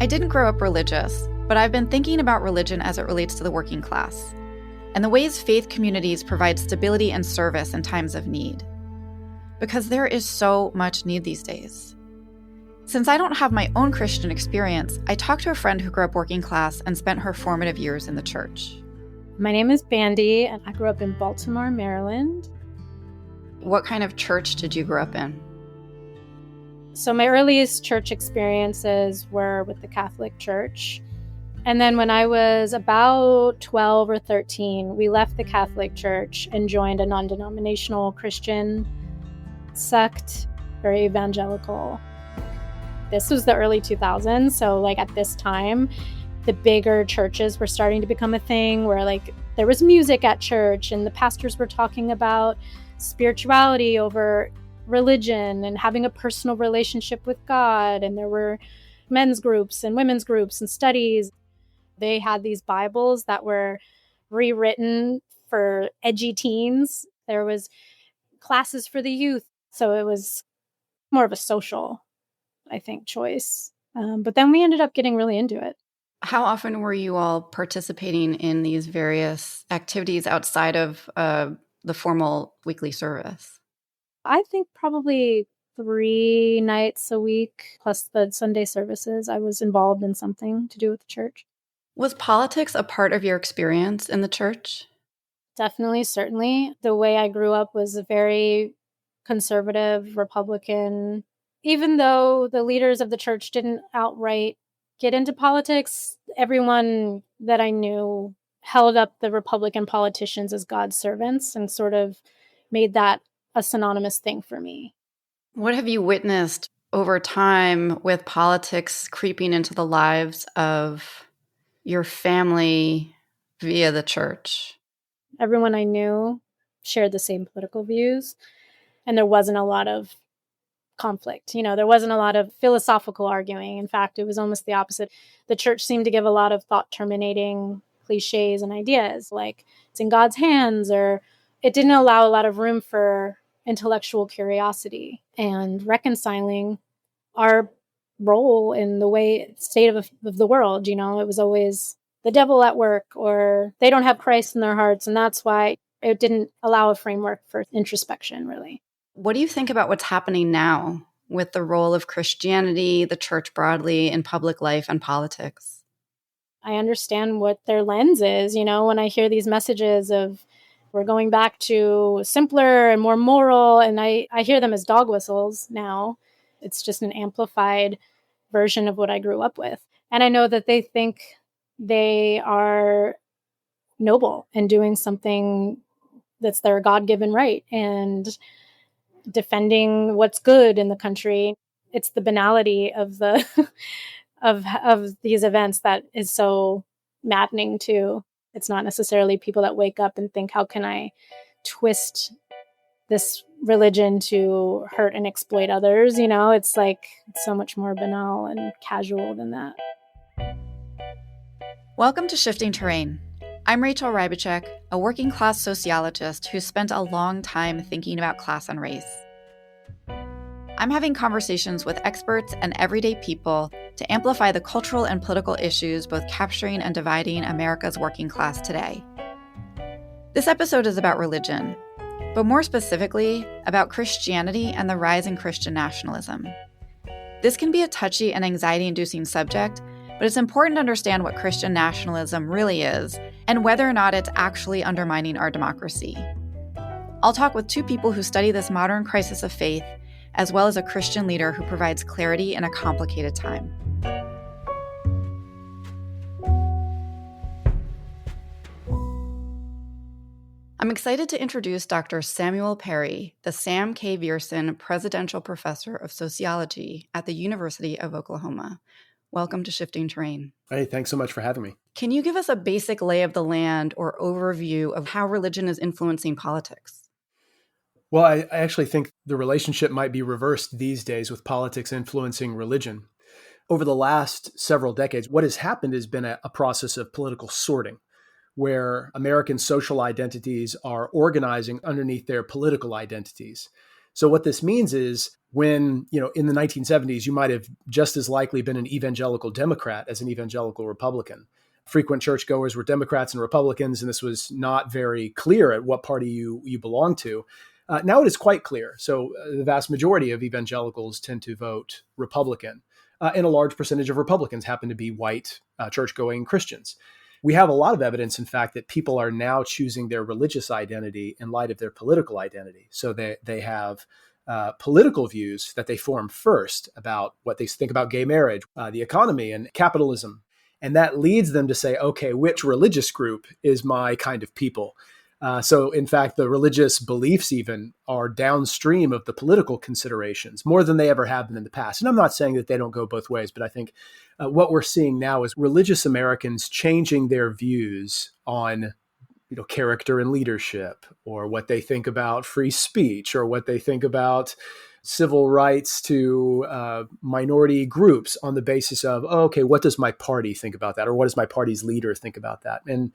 I didn't grow up religious, but I've been thinking about religion as it relates to the working class, and the ways faith communities provide stability and service in times of need. Because there is so much need these days. Since I don't have my own Christian experience, I talked to a friend who grew up working class and spent her formative years in the church. My name is Bandy, and I grew up in Baltimore, Maryland. What kind of church did you grow up in? So my earliest church experiences were with the Catholic Church. And then when I was about 12 or 13, we left the Catholic Church and joined a non-denominational Christian sect, very evangelical. This was the early 2000s. So like at this time, the bigger churches were starting to become a thing where like there was music at church and the pastors were talking about spirituality over religion and having a personal relationship with God. And there were men's groups and women's groups and studies. They had these Bibles that were rewritten for edgy teens. There was classes for the youth. So it was more of a social, I think, choice. But then we ended up getting really into it. How often were you all participating in these various activities outside of the formal weekly service? I think probably 3 nights a week, plus the Sunday services. I was involved in something to do with the church. Was politics a part of your experience in the church? Definitely, certainly. The way I grew up was a very conservative, Republican. Even though the leaders of the church didn't outright get into politics, everyone that I knew held up the Republican politicians as God's servants and sort of made that a synonymous thing for me. What have you witnessed over time with politics creeping into the lives of your family via the church? Everyone I knew shared the same political views, and there wasn't a lot of conflict. There wasn't a lot of philosophical arguing. In fact, it was almost the opposite. The church seemed to give a lot of thought-terminating cliches and ideas, like it's in God's hands, or it didn't allow a lot of room for intellectual curiosity and reconciling our role in the state of the world. It was always the devil at work, or they don't have Christ in their hearts, and that's why it didn't allow a framework for introspection, really. What do you think about what's happening now with the role of Christianity, the church broadly, in public life and politics? I understand what their lens is. When I hear these messages of we're going back to simpler and more moral, and I hear them as dog whistles now. It's just an amplified version of what I grew up with. And I know that they think they are noble and doing something that's their God-given right and defending what's good in the country. It's the banality of the of these events that is so maddening too. It's not necessarily people that wake up and think, how can I twist this religion to hurt and exploit others? It's like it's so much more banal and casual than that. Welcome to Shifting Terrain. I'm Rachel Rybaczuk, a working class sociologist who spent a long time thinking about class and race. I'm having conversations with experts and everyday people to amplify the cultural and political issues both capturing and dividing America's working class today. This episode is about religion, but more specifically, about Christianity and the rise in Christian nationalism. This can be a touchy and anxiety-inducing subject, but it's important to understand what Christian nationalism really is and whether or not it's actually undermining our democracy. I'll talk with 2 people who study this modern crisis of faith, as well as a Christian leader who provides clarity in a complicated time. I'm excited to introduce Dr. Samuel Perry, the Sam K. Viersen Presidential Professor of Sociology at the University of Oklahoma. Welcome to Shifting Terrain. Hey, thanks so much for having me. Can you give us a basic lay of the land or overview of how religion is influencing politics? Well, I actually think the relationship might be reversed these days with politics influencing religion. Over the last several decades, what has happened has been a process of political sorting, where American social identities are organizing underneath their political identities. So what this means is when, in the 1970s, you might have just as likely been an evangelical Democrat as an evangelical Republican. Frequent churchgoers were Democrats and Republicans, and this was not very clear at what party you belong to. Now it is quite clear. So the vast majority of evangelicals tend to vote Republican, and a large percentage of Republicans happen to be white church-going Christians. We have a lot of evidence, in fact, that people are now choosing their religious identity in light of their political identity. So they have political views that they form first about what they think about gay marriage, the economy, and capitalism. And that leads them to say, okay, which religious group is my kind of people? So, in fact, the religious beliefs even are downstream of the political considerations more than they ever have been in the past. And I'm not saying that they don't go both ways, but I think what we're seeing now is religious Americans changing their views on character and leadership, or what they think about free speech, or what they think about civil rights to minority groups on the basis of, okay, what does my party think about that? Or what does my party's leader think about that? And,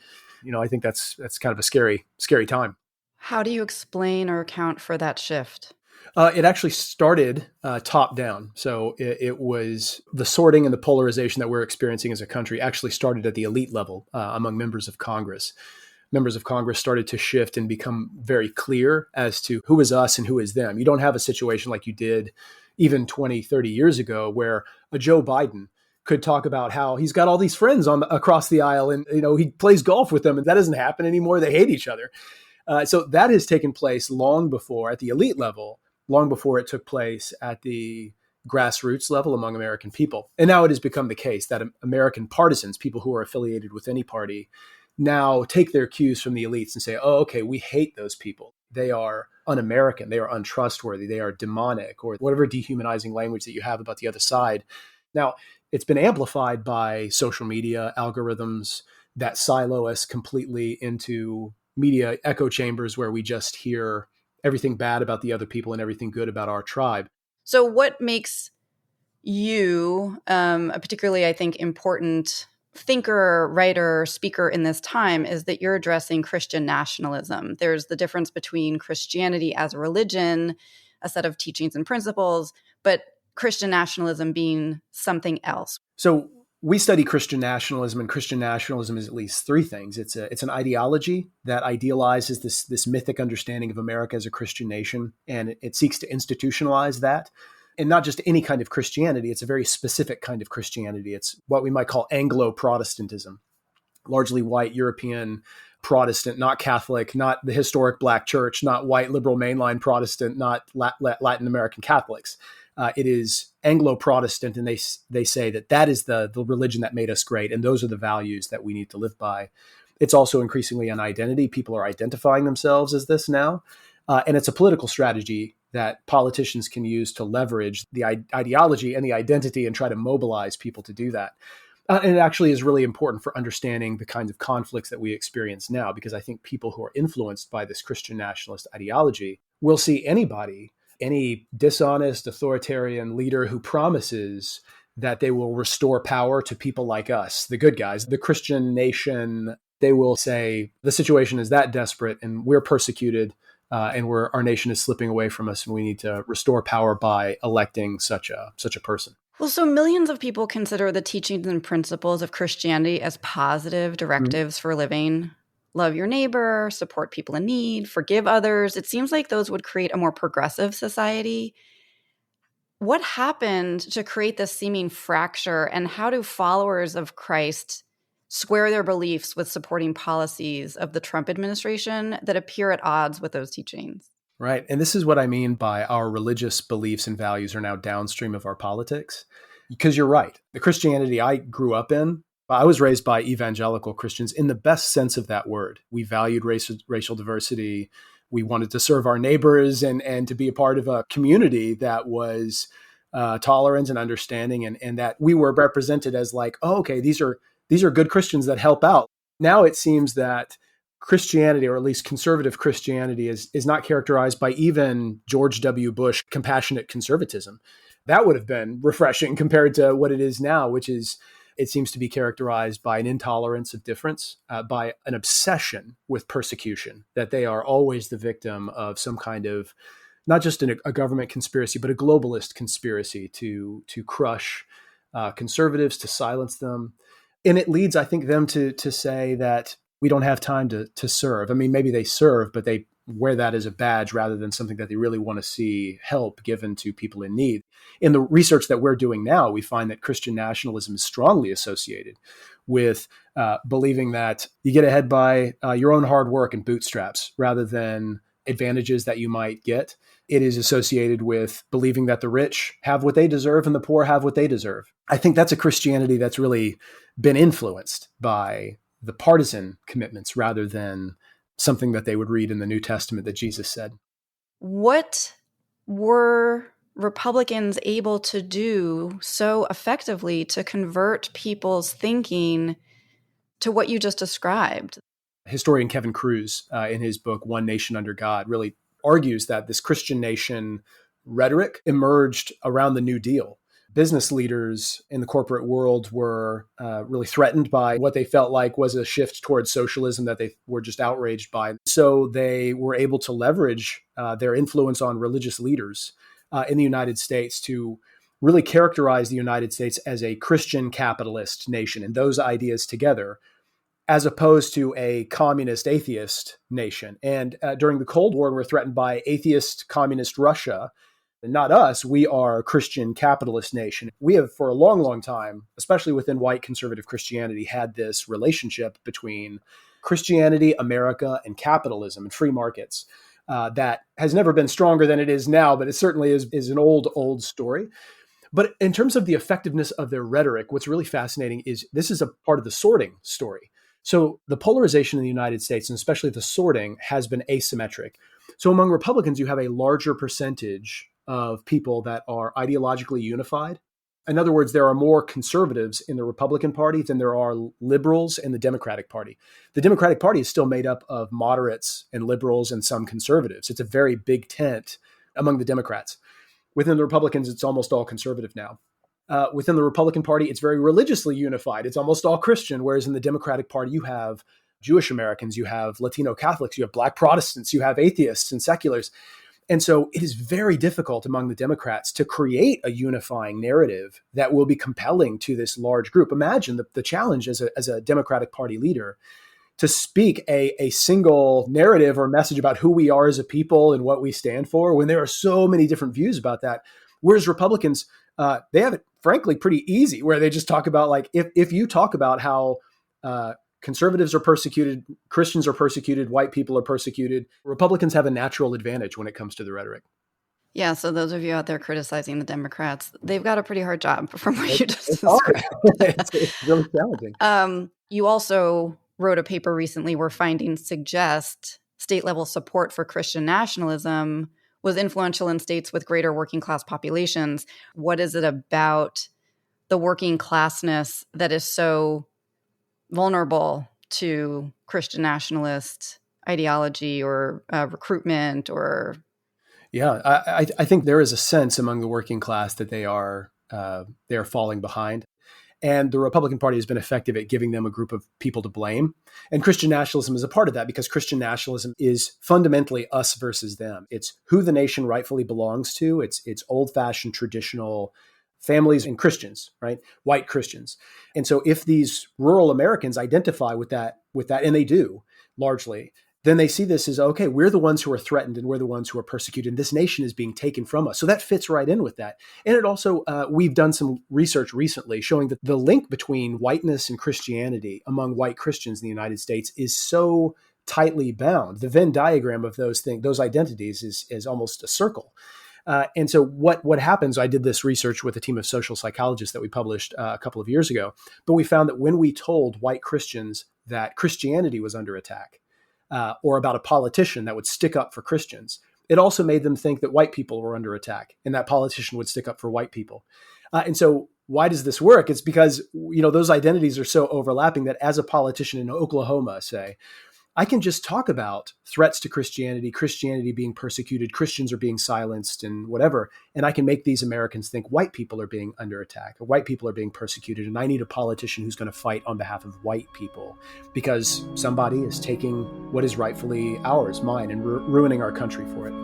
I think that's kind of a scary time. How do you explain or account for that shift? It actually started top down. So it was the sorting and the polarization that we're experiencing as a country actually started at the elite level among members of Congress. Members of Congress started to shift and become very clear as to who is us and who is them. You don't have a situation like you did even 20, 30 years ago where a Joe Biden could talk about how he's got all these friends across the aisle and he plays golf with them, and that doesn't happen anymore. They hate each other. So that has taken place long before at the elite level, long before it took place at the grassroots level among American people. And now it has become the case that American partisans, people who are affiliated with any party, now take their cues from the elites and say, oh, okay, we hate those people. They are un-American. They are untrustworthy. They are demonic, or whatever dehumanizing language that you have about the other side. Now, it's been amplified by social media algorithms that silo us completely into media echo chambers where we just hear everything bad about the other people and everything good about our tribe. So what makes you a particularly, I think, important thinker, writer, speaker in this time is that you're addressing Christian nationalism. There's the difference between Christianity as a religion, a set of teachings and principles, but Christian nationalism being something else. So we study Christian nationalism, and Christian nationalism is at least three things. It's an ideology that idealizes this mythic understanding of America as a Christian nation, and it seeks to institutionalize that. And not just any kind of Christianity, it's a very specific kind of Christianity. It's what we might call Anglo-Protestantism, largely white European Protestant, not Catholic, not the historic Black church, not white liberal mainline Protestant, not Latin American Catholics. It is Anglo-Protestant, and they say that is the religion that made us great, and those are the values that we need to live by. It's also increasingly an identity. People are identifying themselves as this now, and it's a political strategy that politicians can use to leverage the ideology and the identity and try to mobilize people to do that. And it actually is really important for understanding the kinds of conflicts that we experience now, because I think people who are influenced by this Christian nationalist ideology will see any dishonest authoritarian leader who promises that they will restore power to people like us, the good guys, the Christian nation. They will say the situation is that desperate and we're persecuted and our nation is slipping away from us, and we need to restore power by electing such a person. Well, so millions of people consider the teachings and principles of Christianity as positive directives for living. Love your neighbor, support people in need, forgive others. It seems like those would create a more progressive society. What happened to create this seeming fracture, and how do followers of Christ square their beliefs with supporting policies of the Trump administration that appear at odds with those teachings? Right. And this is what I mean by our religious beliefs and values are now downstream of our politics. Because you're right. The Christianity I grew up in, I was raised by evangelical Christians in the best sense of that word. We valued racial diversity. We wanted to serve our neighbors and to be a part of a community that was tolerant and understanding, and that we were represented as like, oh, okay, these are good Christians that help out. Now it seems that Christianity, or at least conservative Christianity, is not characterized by even George W. Bush compassionate conservatism. That would have been refreshing compared to what it is now, which is, it seems to be characterized by an intolerance of difference, by an obsession with persecution, that they are always the victim of some kind of not just a government conspiracy, but a globalist conspiracy to crush conservatives, to silence them. And it leads, I think, them to say that we don't have time to serve. I mean, maybe they serve, but they wear that as a badge rather than something that they really want to see help given to people in need. In the research that we're doing now, we find that Christian nationalism is strongly associated with believing that you get ahead by your own hard work and bootstraps rather than advantages that you might get. It is associated with believing that the rich have what they deserve and the poor have what they deserve. I think that's a Christianity that's really been influenced by the partisan commitments rather than something that they would read in the New Testament that Jesus said. What were Republicans able to do so effectively to convert people's thinking to what you just described? Historian Kevin Kruse, in his book, One Nation Under God, really argues that this Christian nation rhetoric emerged around the New Deal. Business leaders in the corporate world were really threatened by what they felt like was a shift towards socialism that they were just outraged by. So they were able to leverage their influence on religious leaders in the United States to really characterize the United States as a Christian capitalist nation, and those ideas together, as opposed to a communist atheist nation. And during the Cold War, we're threatened by atheist communist Russia. Not us, we are a Christian capitalist nation. We have for a long, long time, especially within white conservative Christianity, had this relationship between Christianity, America, and capitalism and free markets that has never been stronger than it is now, but it certainly is an old story. But in terms of the effectiveness of their rhetoric, what's really fascinating is this is a part of the sorting story. So the polarization in the United States, and especially the sorting, has been asymmetric. So among Republicans, you have a larger percentage of people that are ideologically unified. In other words, there are more conservatives in the Republican Party than there are liberals in the Democratic Party. The Democratic Party is still made up of moderates and liberals and some conservatives. It's a very big tent among the Democrats. Within the Republicans, it's almost all conservative now. Within the Republican Party, it's very religiously unified. It's almost all Christian, whereas in the Democratic Party, you have Jewish Americans, you have Latino Catholics, you have Black Protestants, you have atheists and seculars. And so it is very difficult among the Democrats to create a unifying narrative that will be compelling to this large group. Imagine the challenge as a Democratic Party leader to speak a single narrative or message about who we are as a people and what we stand for when there are so many different views about that. Whereas Republicans, they have it, frankly, pretty easy, where they just talk about, like, if you talk about how conservatives are persecuted, Christians are persecuted, white people are persecuted, Republicans have a natural advantage when it comes to the rhetoric. Yeah, so those of you out there criticizing the Democrats, they've got a pretty hard job from what you just It's described. it's really challenging. You also wrote a paper recently where findings suggest state-level support for Christian nationalism was influential in states with greater working-class populations. What is it about the working classness that is so vulnerable to Christian nationalist ideology or recruitment or... Yeah, I think there is a sense among the working class that they are falling behind. And the Republican Party has been effective at giving them a group of people to blame. And Christian nationalism is a part of that, because Christian nationalism is fundamentally us versus them. It's who the nation rightfully belongs to. It's old-fashioned traditional families and Christians, right? White Christians. And so if these rural Americans identify with that, and they do largely, then they see this as, okay, we're the ones who are threatened and we're the ones who are persecuted, and this nation is being taken from us. So that fits right in with that. And it also, we've done some research recently showing that the link between whiteness and Christianity among white Christians in the United States is so tightly bound. The Venn diagram of those things, those identities is almost a circle. And so what happens, I did this research with a team of social psychologists that we published a couple of years ago, but we found that when we told white Christians that Christianity was under attack, or about a politician that would stick up for Christians, it also made them think that white people were under attack and that politician would stick up for white people. And so why does this work? It's because, those identities are so overlapping that as a politician in Oklahoma, say, I can just talk about threats to Christianity, Christianity being persecuted, Christians are being silenced and whatever. And I can make these Americans think white people are being under attack or white people are being persecuted. And I need a politician who's going to fight on behalf of white people because somebody is taking what is rightfully ours, mine, and ruining our country for it.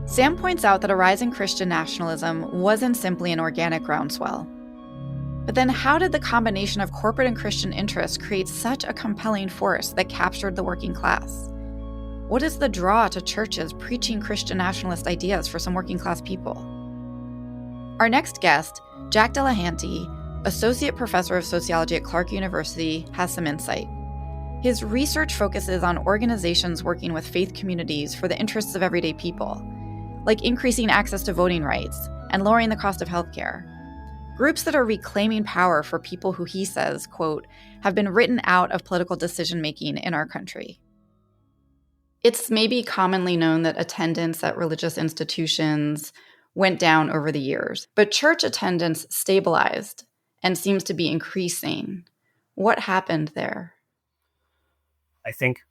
Sam points out that a rise in Christian nationalism wasn't simply an organic groundswell. But then how did the combination of corporate and Christian interests create such a compelling force that captured the working class? What is the draw to churches preaching Christian nationalist ideas for some working class people? Our next guest, Jack Delehanty, Associate Professor of Sociology at Clark University, has some insight. His research focuses on organizations working with faith communities for the interests of everyday people, like increasing access to voting rights and lowering the cost of healthcare. Groups that are reclaiming power for people who, he says, quote, have been written out of political decision-making in our country. It's maybe commonly known that attendance at religious institutions went down over the years, but church attendance stabilized and seems to be increasing. What happened there? I think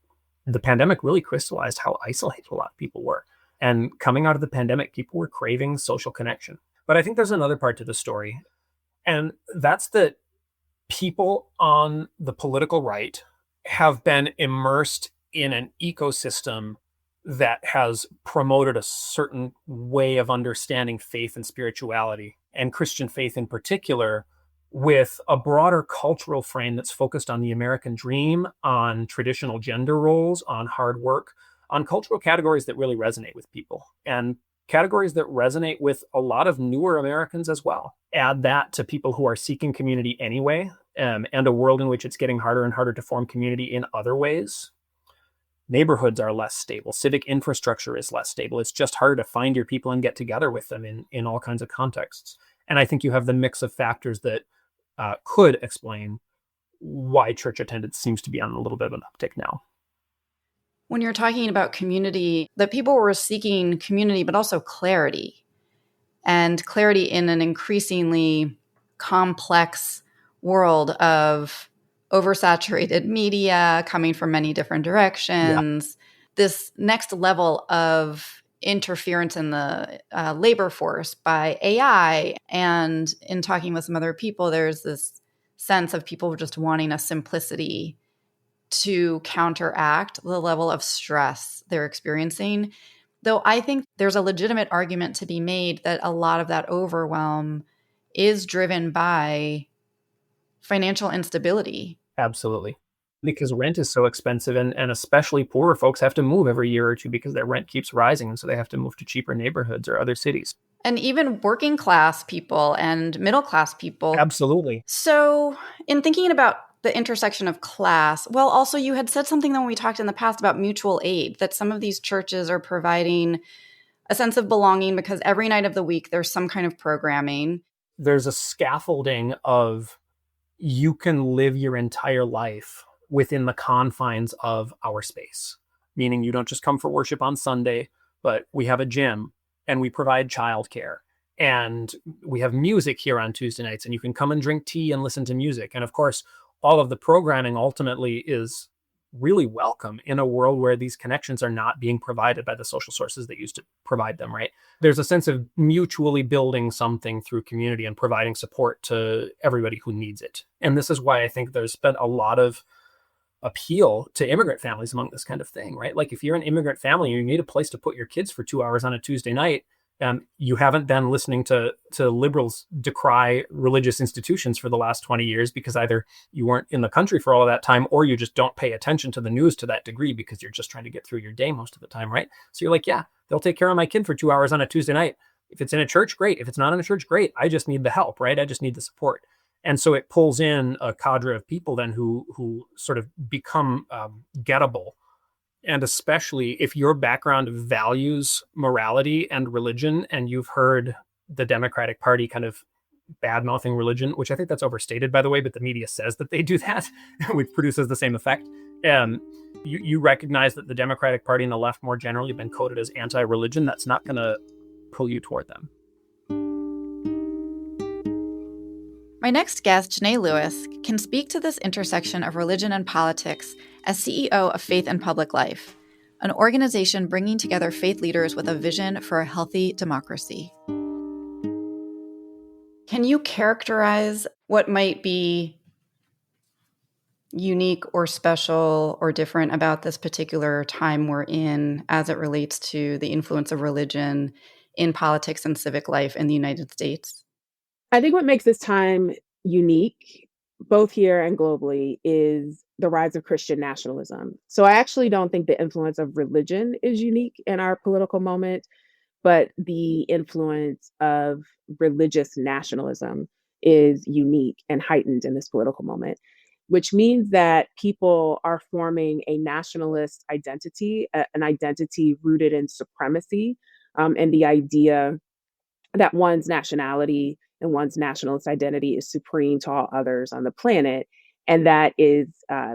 the pandemic really crystallized how isolated a lot of people were. And coming out of the pandemic, people were craving social connection. But I think there's another part to the story. And that's that people on the political right have been immersed in an ecosystem that has promoted a certain way of understanding faith and spirituality, and Christian faith in particular, with a broader cultural frame that's focused on the American dream, on traditional gender roles, on hard work, on cultural categories that really resonate with people, and categories that resonate with a lot of newer Americans as well. Add that to people who are seeking community anyway, and a world in which it's getting harder and harder to form community in other ways. Neighborhoods are less stable. Civic infrastructure is less stable. It's just harder to find your people and get together with them in all kinds of contexts. And I think you have the mix of factors that could explain why church attendance seems to be on a little bit of an uptick now. When you're talking about community, the people were seeking community, but also clarity. And clarity in an increasingly complex world of oversaturated media coming from many different directions. Yeah. This next level of interference in the labor force by AI. And in talking with some other people, there's this sense of people just wanting a simplicity to counteract the level of stress they're experiencing. Though I think there's a legitimate argument to be made that a lot of that overwhelm is driven by financial instability. Absolutely. Because rent is so expensive, and especially poorer folks have to move every year or two because their rent keeps rising, and so they have to move to cheaper neighborhoods or other cities. And even working class people and middle class people. Absolutely. So in thinking about the intersection of class, well, also you had said something that when we talked in the past about mutual aid, that some of these churches are providing a sense of belonging because every night of the week there's some kind of programming. There's a scaffolding of you can live your entire life within the confines of our space, meaning you don't just come for worship on Sunday, but we have a gym and we provide childcare and we have music here on Tuesday nights, and you can come and drink tea and listen to music. And of course, all of the programming ultimately is really welcome in a world where these connections are not being provided by the social sources that used to provide them, right? There's a sense of mutually building something through community and providing support to everybody who needs it. And this is why I think there's been a lot of appeal to immigrant families among this kind of thing, right? Like if you're an immigrant family and you need a place to put your kids for 2 hours on a Tuesday night, you haven't been listening to liberals decry religious institutions for the last 20 years because either you weren't in the country for all of that time, or you just don't pay attention to the news to that degree because you're just trying to get through your day most of the time, right? So you're like, yeah, they'll take care of my kid for 2 hours on a Tuesday night. If it's in a church, great. If it's not in a church, great. I just need the help, right? I just need the support. And so it pulls in a cadre of people then who sort of become gettable. And especially if your background values morality and religion, and you've heard the Democratic Party kind of bad-mouthing religion, which I think that's overstated, by the way, but the media says that they do that, which produces the same effect. You recognize that the Democratic Party and the left more generally have been coded as anti-religion. That's not going to pull you toward them. My next guest, Jeanné Lewis, can speak to this intersection of religion and politics as CEO of Faith and Public Life, an organization bringing together faith leaders with a vision for a healthy democracy. Can you characterize what might be unique or special or different about this particular time we're in as it relates to the influence of religion in politics and civic life in the United States? I think what makes this time unique, both here and globally, is the rise of Christian nationalism. So I actually don't think the influence of religion is unique in our political moment, but the influence of religious nationalism is unique and heightened in this political moment, which means that people are forming a nationalist identity, an identity rooted in supremacy, and the idea that one's nationality and one's nationalist identity is supreme to all others on the planet. And that is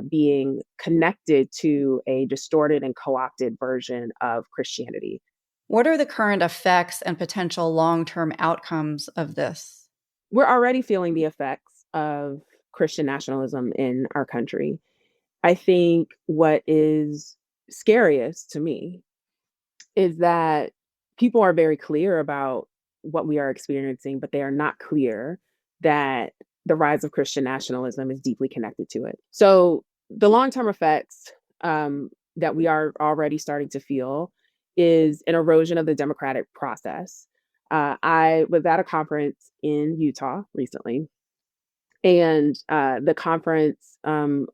being connected to a distorted and co opted version of Christianity. What are the current effects and potential long-term outcomes of this? We're already feeling the effects of Christian nationalism in our country. I think what is scariest to me is that people are very clear about what we are experiencing, but they are not clear that the rise of Christian nationalism is deeply connected to it. So the long-term effects that we are already starting to feel is an erosion of the democratic process. I was at a conference in Utah recently, and the conference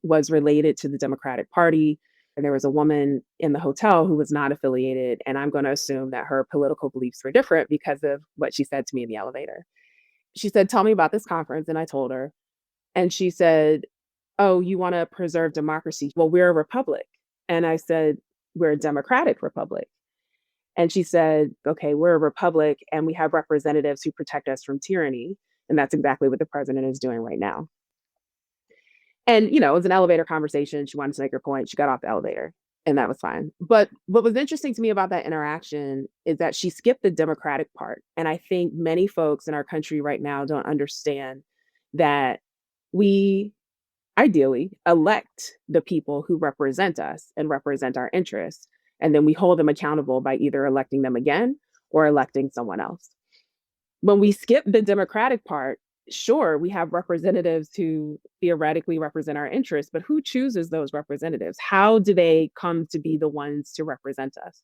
was related to the Democratic Party. And there was a woman in the hotel who was not affiliated. And I'm going to assume that her political beliefs were different because of what she said to me in the elevator. She said, "Tell me about this conference." And I told her. And she said, "Oh, you want to preserve democracy? Well, we're a republic." And I said, "We're a democratic republic." And she said, "Okay, we're a republic and we have representatives who protect us from tyranny. And that's exactly what the president is doing right now." And, it was an elevator conversation. She wanted to make her point. She got off the elevator and that was fine. But what was interesting to me about that interaction is that she skipped the democratic part. And I think many folks in our country right now don't understand that we ideally elect the people who represent us and represent our interests. And then we hold them accountable by either electing them again or electing someone else. When we skip the democratic part, sure, we have representatives who theoretically represent our interests, but who chooses those representatives? How do they come to be the ones to represent us?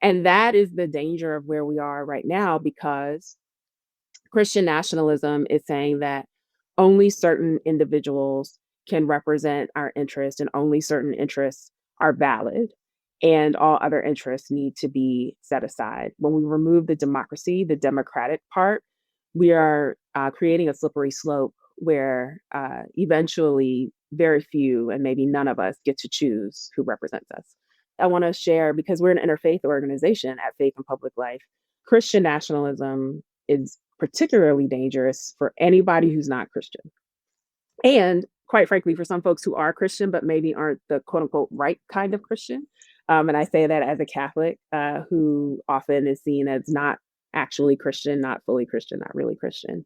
And that is the danger of where we are right now, because Christian nationalism is saying that only certain individuals can represent our interests and only certain interests are valid and all other interests need to be set aside. When we remove the democracy, the democratic part, we are creating a slippery slope where eventually very few and maybe none of us get to choose who represents us. I want to share, because we're an interfaith organization at Faith and Public Life, Christian nationalism is particularly dangerous for anybody who's not Christian. And quite frankly, for some folks who are Christian, but maybe aren't the quote unquote right kind of Christian. And I say that as a Catholic who often is seen as not actually Christian, not fully Christian, not really Christian.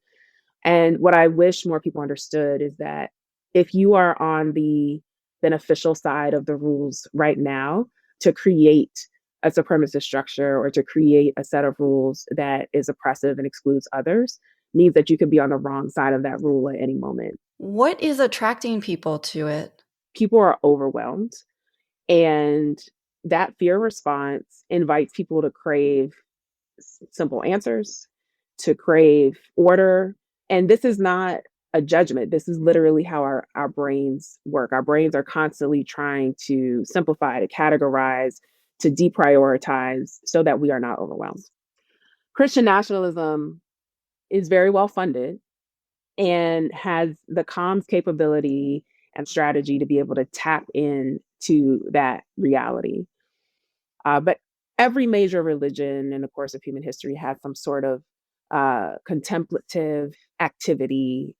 And what I wish more people understood is that if you are on the beneficial side of the rules right now to create a supremacist structure or to create a set of rules that is oppressive and excludes others, means that you could be on the wrong side of that rule at any moment. What is attracting people to it? People are overwhelmed, and that fear response invites people to crave simple answers, to crave order. And this is not a judgment. This is literally how our brains work. Our brains are constantly trying to simplify, to categorize, to deprioritize so that we are not overwhelmed. Christian nationalism is very well funded and has the comms capability and strategy to be able to tap into that reality. But every major religion in the course of human history has some sort of contemplative activity.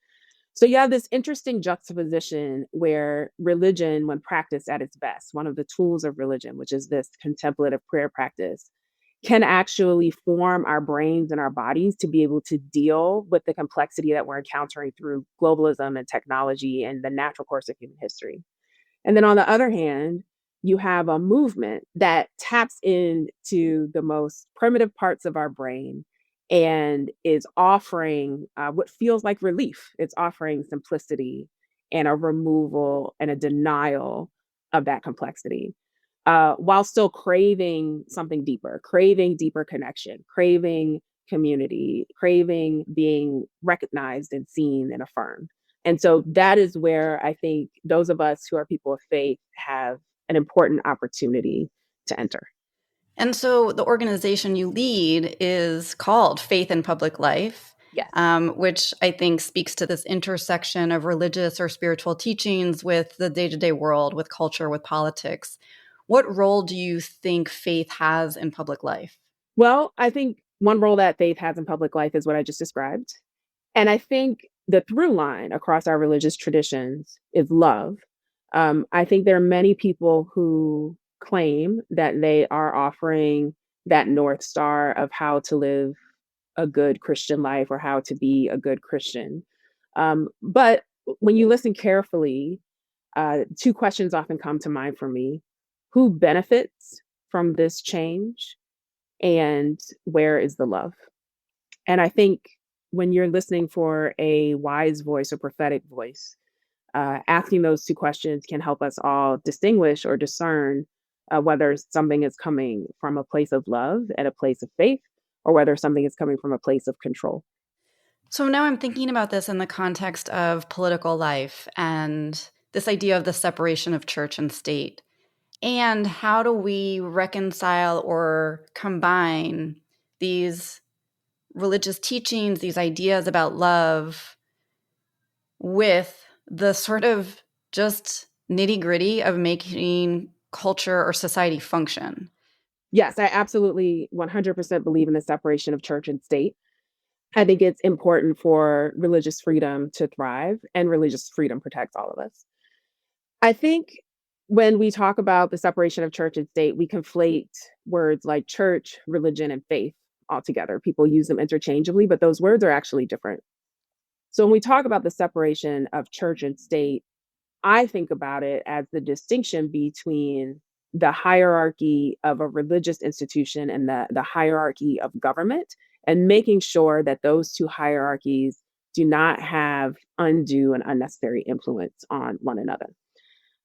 So you have this interesting juxtaposition where religion, when practiced at its best, one of the tools of religion, which is this contemplative prayer practice, can actually form our brains and our bodies to be able to deal with the complexity that we're encountering through globalism and technology and the natural course of human history. And then on the other hand, you have a movement that taps into the most primitive parts of our brain and is offering what feels like relief. It's offering simplicity and a removal and a denial of that complexity, while still craving something deeper, craving deeper connection, craving community, craving being recognized and seen and affirmed. And so that is where I think those of us who are people of faith have an important opportunity to enter. And so the organization you lead is called Faith in Public Life, Yes. Which I think speaks to this intersection of religious or spiritual teachings with the day-to-day world, with culture, with politics. What role do you think faith has in public life? Well, I think one role that faith has in public life is what I just described. And I think the through line across our religious traditions is love. I think there are many people who claim that they are offering that North Star of how to live a good Christian life or how to be a good Christian. But when you listen carefully, two questions often come to mind for me. Who benefits from this change? And where is the love? And I think when you're listening for a wise voice or prophetic voice, asking those two questions can help us all distinguish or discern whether something is coming from a place of love and a place of faith, or whether something is coming from a place of control. So now I'm thinking about this in the context of political life and this idea of the separation of church and state. And how do we reconcile or combine these religious teachings, these ideas about love, with the sort of just nitty-gritty of making culture or society function? Yes, I absolutely 100% believe in the separation of church and state. I think it's important for religious freedom to thrive, and religious freedom protects all of us. I think when we talk about the separation of church and state, we conflate words like church, religion, and faith altogether. People use them interchangeably, but those words are actually different. So when we talk about the separation of church and state, I think about it as the distinction between the hierarchy of a religious institution and the hierarchy of government, and making sure that those two hierarchies do not have undue and unnecessary influence on one another.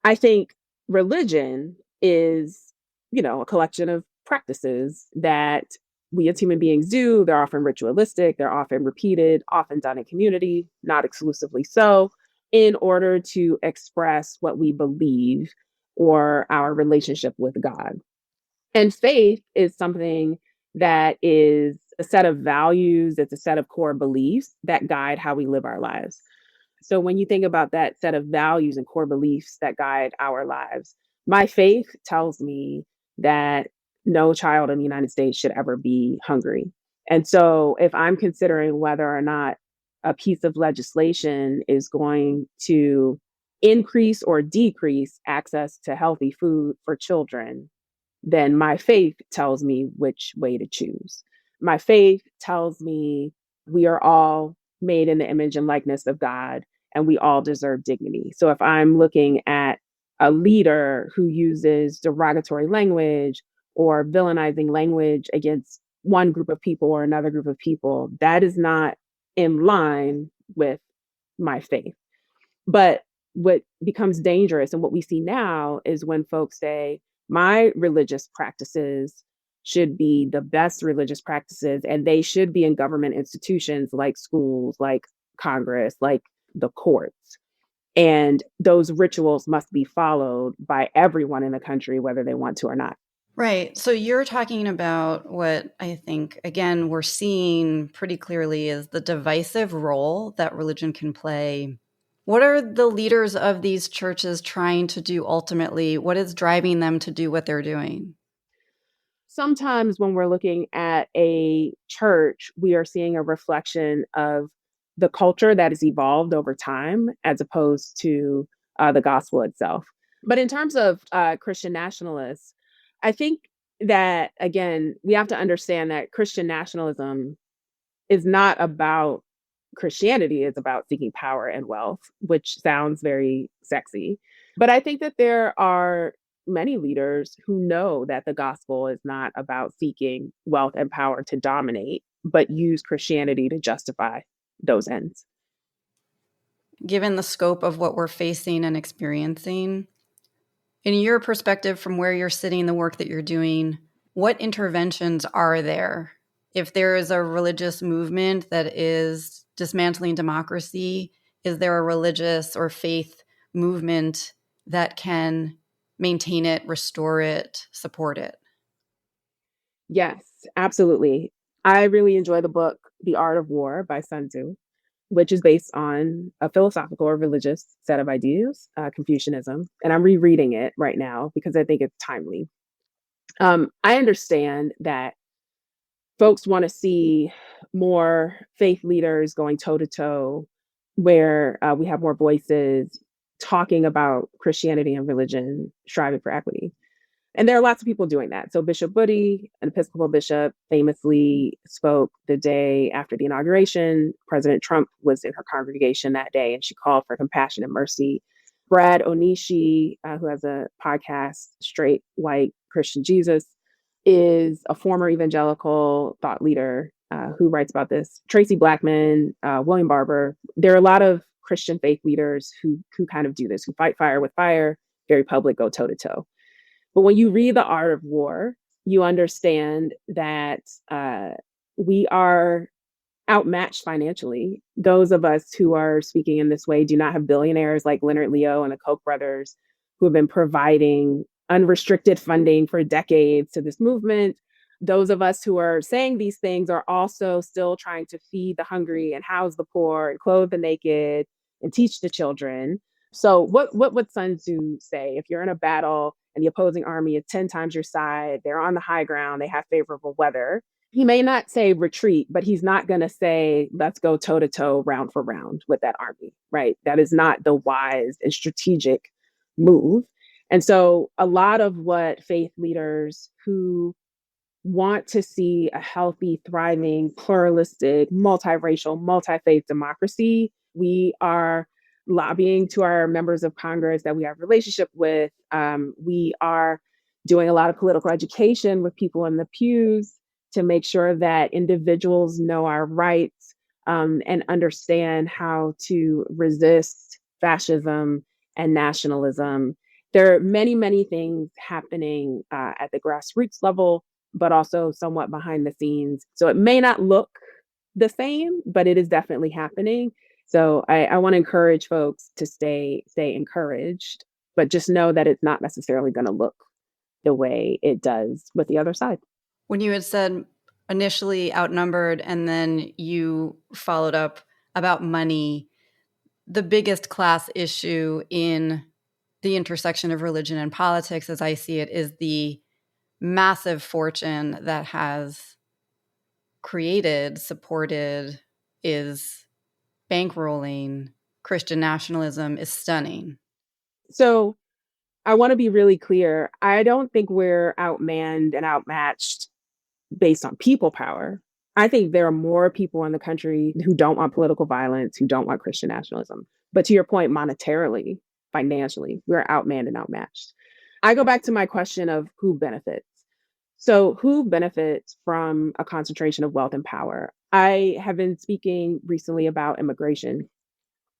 I think religion is, a collection of practices that we as human beings do. They're often ritualistic, they're often repeated, often done in community, not exclusively so, in order to express what we believe or our relationship with God. And faith is something that is a set of values, it's a set of core beliefs that guide how we live our lives. So when you think about that set of values and core beliefs that guide our lives, my faith tells me that no child in the United States should ever be hungry. And so if I'm considering whether or not a piece of legislation is going to increase or decrease access to healthy food for children, then my faith tells me which way to choose. My faith tells me we are all made in the image and likeness of God, and we all deserve dignity. So if I'm looking at a leader who uses derogatory language or villainizing language against one group of people or another group of people, that is not in line with my faith. But what becomes dangerous and what we see now is when folks say, my religious practices should be the best religious practices, and they should be in government institutions like schools, like Congress, like the courts. And those rituals must be followed by everyone in the country, whether they want to or not. Right. So you're talking about what I think, again, we're seeing pretty clearly is the divisive role that religion can play. What are the leaders of these churches trying to do ultimately? What is driving them to do what they're doing? Sometimes when we're looking at a church, we are seeing a reflection of the culture that has evolved over time as opposed to the gospel itself. But in terms of Christian nationalists, I think that, again, we have to understand that Christian nationalism is not about Christianity, it's about seeking power and wealth, which sounds very sexy. But I think that there are many leaders who know that the gospel is not about seeking wealth and power to dominate, but use Christianity to justify those ends. given the scope of what we're facing and experiencing. In your perspective, from where you're sitting, the work that you're doing, what interventions are there? If there is a religious movement that is dismantling democracy, is there a religious or faith movement that can maintain it, restore it, support it? Yes, absolutely. I really enjoy the book, The Art of War by Sun Tzu, which is based on a philosophical or religious set of ideas, Confucianism. And I'm rereading it right now because I think it's timely. I understand that folks want to see more faith leaders going toe to toe, where we have more voices talking about Christianity and religion, striving for equity. And there are lots of people doing that. So Bishop Budde, an Episcopal bishop, famously spoke the day after the inauguration. President Trump was in her congregation that day, and she called for compassion and mercy. Brad Onishi, who has a podcast, Straight White Christian Jesus, is a former evangelical thought leader who writes about this. Tracy Blackman, William Barber. There are a lot of Christian faith leaders who kind of do this, who fight fire with fire, very public, go toe to toe. But when you read The Art of War, you understand that we are outmatched financially. Those of us who are speaking in this way do not have billionaires like Leonard Leo and the Koch brothers who have been providing unrestricted funding for decades to this movement. Those of us who are saying these things are also still trying to feed the hungry and house the poor and clothe the naked and teach the children. So what would Sun Tzu say? If you're in a battle and the opposing army is 10 times your side, they're on the high ground, they have favorable weather, he may not say retreat, but he's not going to say, let's go toe to toe, round for round with that army, right? That is not the wise and strategic move. And so a lot of what faith leaders who want to see a healthy, thriving, pluralistic, multiracial, multi-faith democracy, we are lobbying to our members of Congress that we have a relationship with. We are doing a lot of political education with people in the pews to make sure that individuals know our rights and understand how to resist fascism and nationalism. There are many, many things happening at the grassroots level, but also somewhat behind the scenes. So it may not look the same, but it is definitely happening. So I want to encourage folks to stay encouraged, but just know that it's not necessarily going to look the way it does with the other side. When you had said initially outnumbered and then you followed up about money, the biggest class issue in the intersection of religion and politics, as I see it, is the massive fortune that has created, supported, is bankrolling Christian nationalism is stunning. So I want to be really clear. I don't think we're outmanned and outmatched based on people power. I think there are more people in the country who don't want political violence, who don't want Christian nationalism. But to your point, monetarily, financially, we're outmanned and outmatched. I go back to my question of who benefits. So who benefits from a concentration of wealth and power? I have been speaking recently about immigration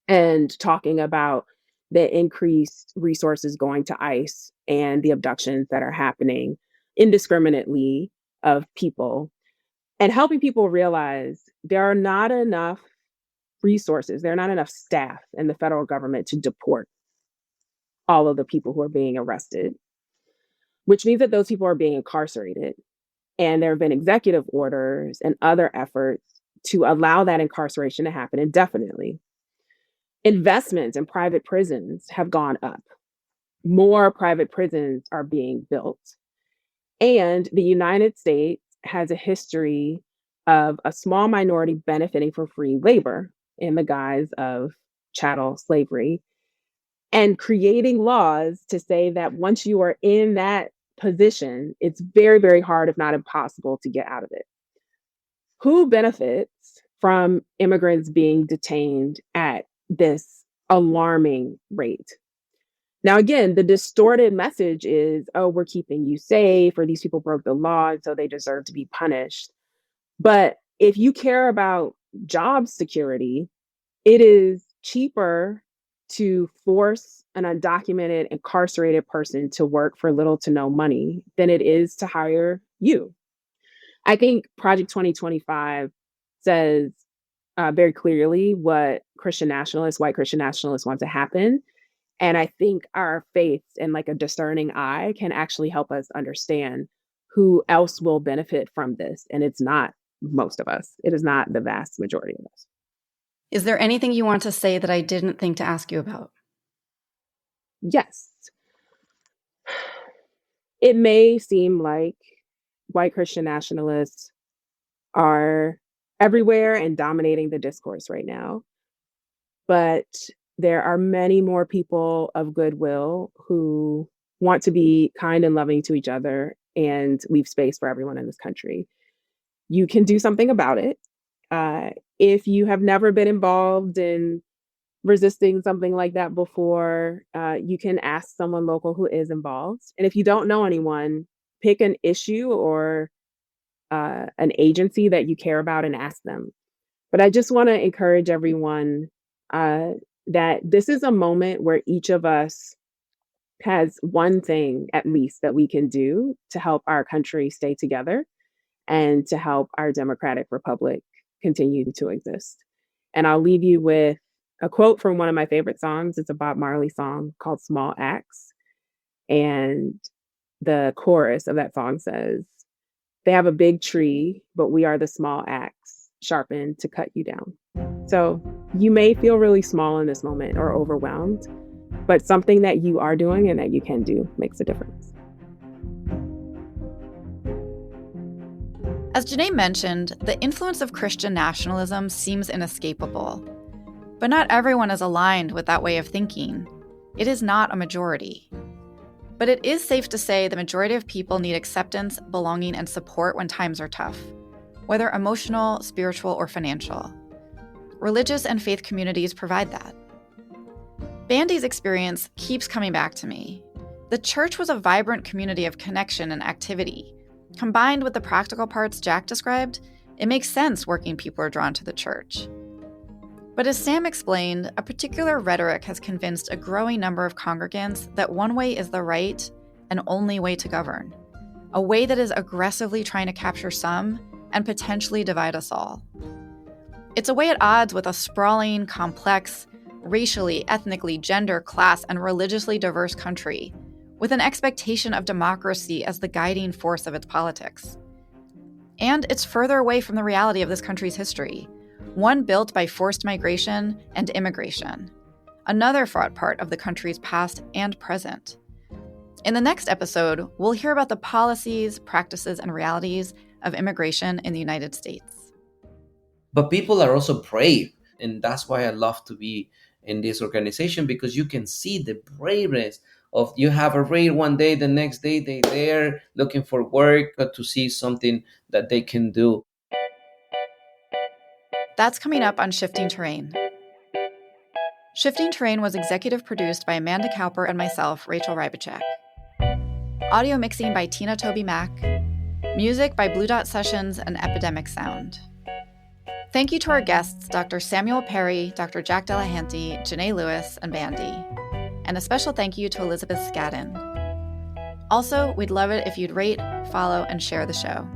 and talking about the increased resources going to ICE and the abductions that are happening indiscriminately of people, and helping people realize there are not enough resources, there are not enough staff in the federal government to deport all of the people who are being arrested, which means that those people are being incarcerated. And there have been executive orders and other efforts to allow that incarceration to happen indefinitely. Investments in private prisons have gone up. More private prisons are being built. And the United States has a history of a small minority benefiting from free labor in the guise of chattel slavery, and creating laws to say that once you are in that position, it's very, very hard, if not impossible, to get out of it. Who benefits from immigrants being detained at this alarming rate? Now, again, the distorted message is, oh, we're keeping you safe, or these people broke the law, and so they deserve to be punished. But if you care about job security, it is cheaper to force an undocumented, incarcerated person to work for little to no money than it is to hire you. I think Project 2025 says very clearly what white Christian nationalists want to happen. And I think our faith and like a discerning eye can actually help us understand who else will benefit from this. And it's not most of us. It is not the vast majority of us. Is there anything you want to say that I didn't think to ask you about? Yes. It may seem like white Christian nationalists are everywhere and dominating the discourse right now, but there are many more people of goodwill who want to be kind and loving to each other and leave space for everyone in this country. You can do something about it. If you have never been involved in resisting something like that before, you can ask someone local who is involved. And if you don't know anyone, pick an issue or an agency that you care about and ask them. But I just want to encourage everyone that this is a moment where each of us has one thing at least that we can do to help our country stay together and to help our democratic republic continue to exist. And I'll leave you with a quote from one of my favorite songs. It's a Bob Marley song called Small Axe. And the chorus of that song says, "They have a big tree, but we are the small axe sharpened to cut you down." So you may feel really small in this moment or overwhelmed, but something that you are doing and that you can do makes a difference. As Jeanné mentioned, the influence of Christian nationalism seems inescapable. But not everyone is aligned with that way of thinking. It is not a majority. But it is safe to say the majority of people need acceptance, belonging, and support when times are tough, whether emotional, spiritual, or financial. Religious and faith communities provide that. Bandy's experience keeps coming back to me. The church was a vibrant community of connection and activity. Combined with the practical parts Jack described, it makes sense working people are drawn to the church. But as Sam explained, a particular rhetoric has convinced a growing number of congregants that one way is the right and only way to govern, a way that is aggressively trying to capture some and potentially divide us all. It's a way at odds with a sprawling, complex, racially, ethnically, gender, class, and religiously diverse country, with an expectation of democracy as the guiding force of its politics. And it's further away from the reality of this country's history, one built by forced migration and immigration, another fraught part of the country's past and present. In the next episode, we'll hear about the policies, practices, and realities of immigration in the United States. But people are also brave, and that's why I love to be in this organization, because you can see the braveness of you have a raid one day, the next day they're there looking for work, to see something that they can do. That's coming up on Shifting Terrain. Shifting Terrain was executive produced by Amanda Cowper and myself, Rachel Rybaczuk. Audio mixing by Tobey Mack. Music by Blue Dot Sessions and Epidemic Sound. Thank you to our guests, Dr. Samuel Perry, Dr. Jack Delehanty, Jeanné Lewis, and Bandy. And a special thank you to Elizabeth Scadden. Also, we'd love it if you'd rate, follow, and share the show.